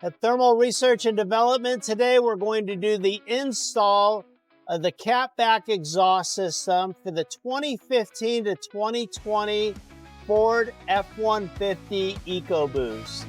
At Thermal Research and Development, today we're going to do the install of the catback exhaust system for the 2015 to 2020 Ford F-150 EcoBoost.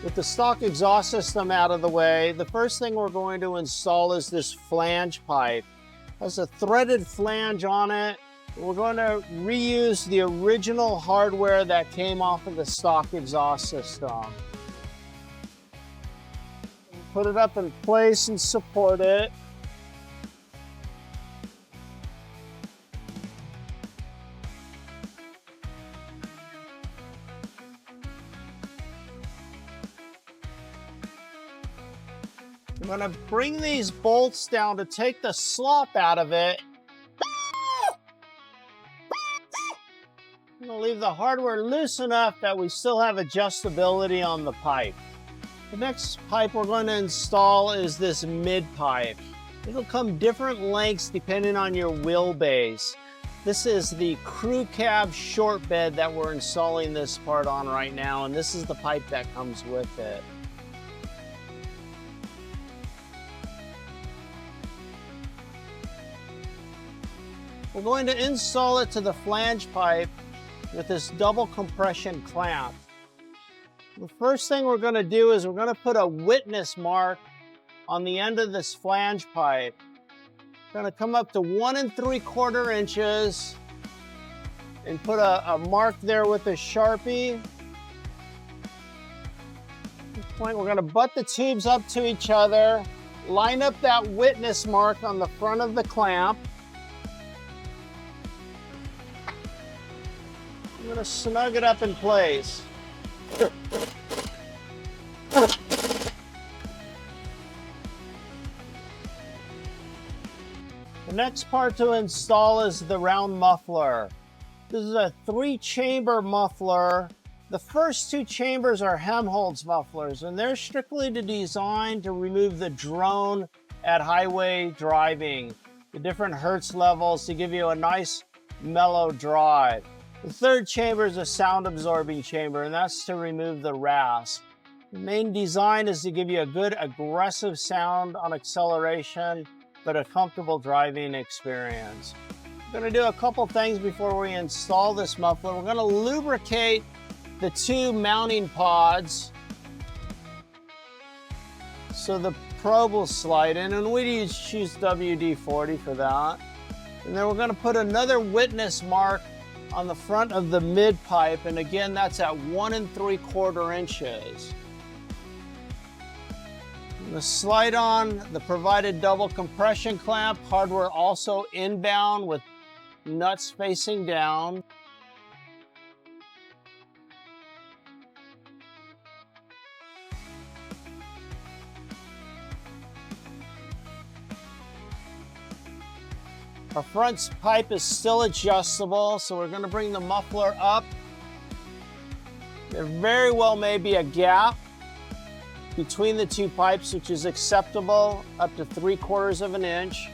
With the stock exhaust system out of the way, the first thing we're going to install is this flange pipe. It has a threaded flange on it. We're going to reuse the original hardware that came off of the stock exhaust system. Put it up in place and support it. I'm going to bring these bolts down to take the slop out of it. I'm going to leave the hardware loose enough that we still have adjustability on the pipe. The next pipe we're going to install is this mid-pipe. It'll come different lengths depending on your wheelbase. This is the crew cab short bed that we're installing this part on right now, and this is the pipe that comes with it. We're going to install it to the flange pipe with this double compression clamp. The first thing we're going to do is we're going to put a witness mark on the end of this flange pipe. We're going to come up to 1 3/4 inches and put a mark there with a Sharpie. At this point, we're going to butt the tubes up to each other, line up that witness mark on the front of the clamp. I'm going to snug it up in place. The next part to install is the round muffler. This is a 3-chamber muffler. The first 2 chambers are Helmholtz mufflers, and they're strictly designed to remove the drone at highway driving, the different hertz levels to give you a nice mellow drive. The 3rd chamber is a sound absorbing chamber, and that's to remove the rasp. The main design is to give you a good aggressive sound on acceleration, but a comfortable driving experience. We're going to do a couple things before we install this muffler. We're going to lubricate the 2 mounting pods so the probe will slide in, and we choose WD-40 for that. And then we're going to put another witness mark on the front of the mid pipe, and again that's at 1 3/4 inches. I'm going to slide on the provided double compression clamp, hardware also inbound with nuts facing down. Our front pipe is still adjustable, so we're going to bring the muffler up. There very well may be a gap between the 2 pipes, which is acceptable up to 3/4 inch.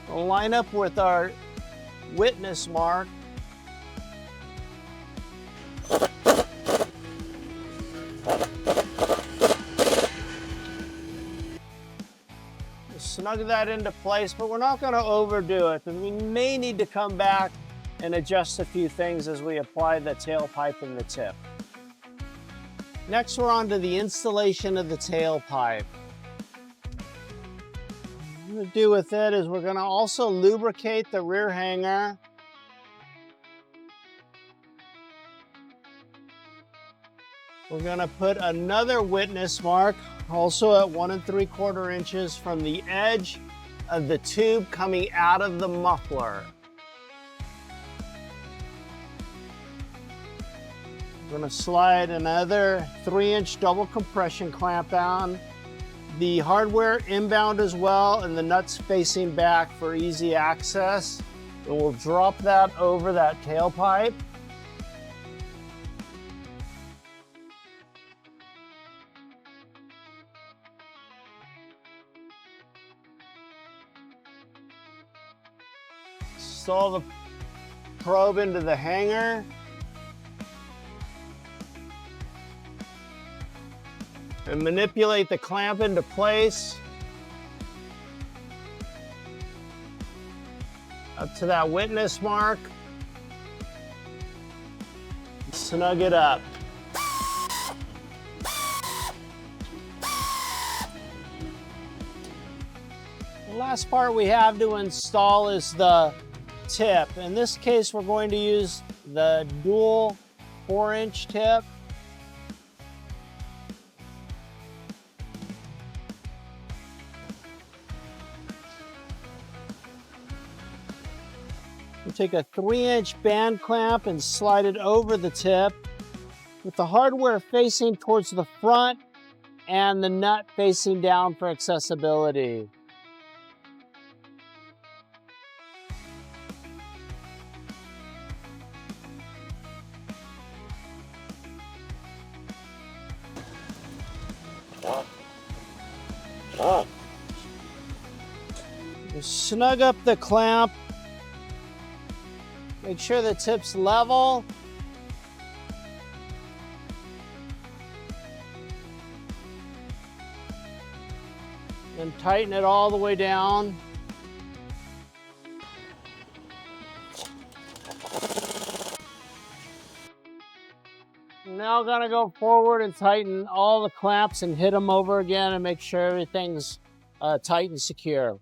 We'll line up with our witness mark. snug that into place, but we're not going to overdo it. And we may need to come back and adjust a few things as we apply the tailpipe and the tip. Next, we're on to the installation of the tailpipe. What we're going to do with it is we're going to also lubricate the rear hanger. We're going to put another witness mark, also at 1 3/4 inches from the edge of the tube coming out of the muffler. We're going to slide another 3-inch double compression clamp on. The hardware inbound as well, and the nuts facing back for easy access. And we'll drop that over that tailpipe. Install the probe into the hanger. And manipulate the clamp into place. Up to that witness mark. Snug it up. The last part we have to install is the tip. In this case, we're going to use the dual 4-inch tip. We'll take a 3-inch band clamp and slide it over the tip with the hardware facing towards the front and the nut facing down for accessibility. You snug up the clamp. Make sure the tip's level. And tighten it all the way down. Now I'm gonna go forward and tighten all the clamps and hit them over again and make sure everything's tight and secure.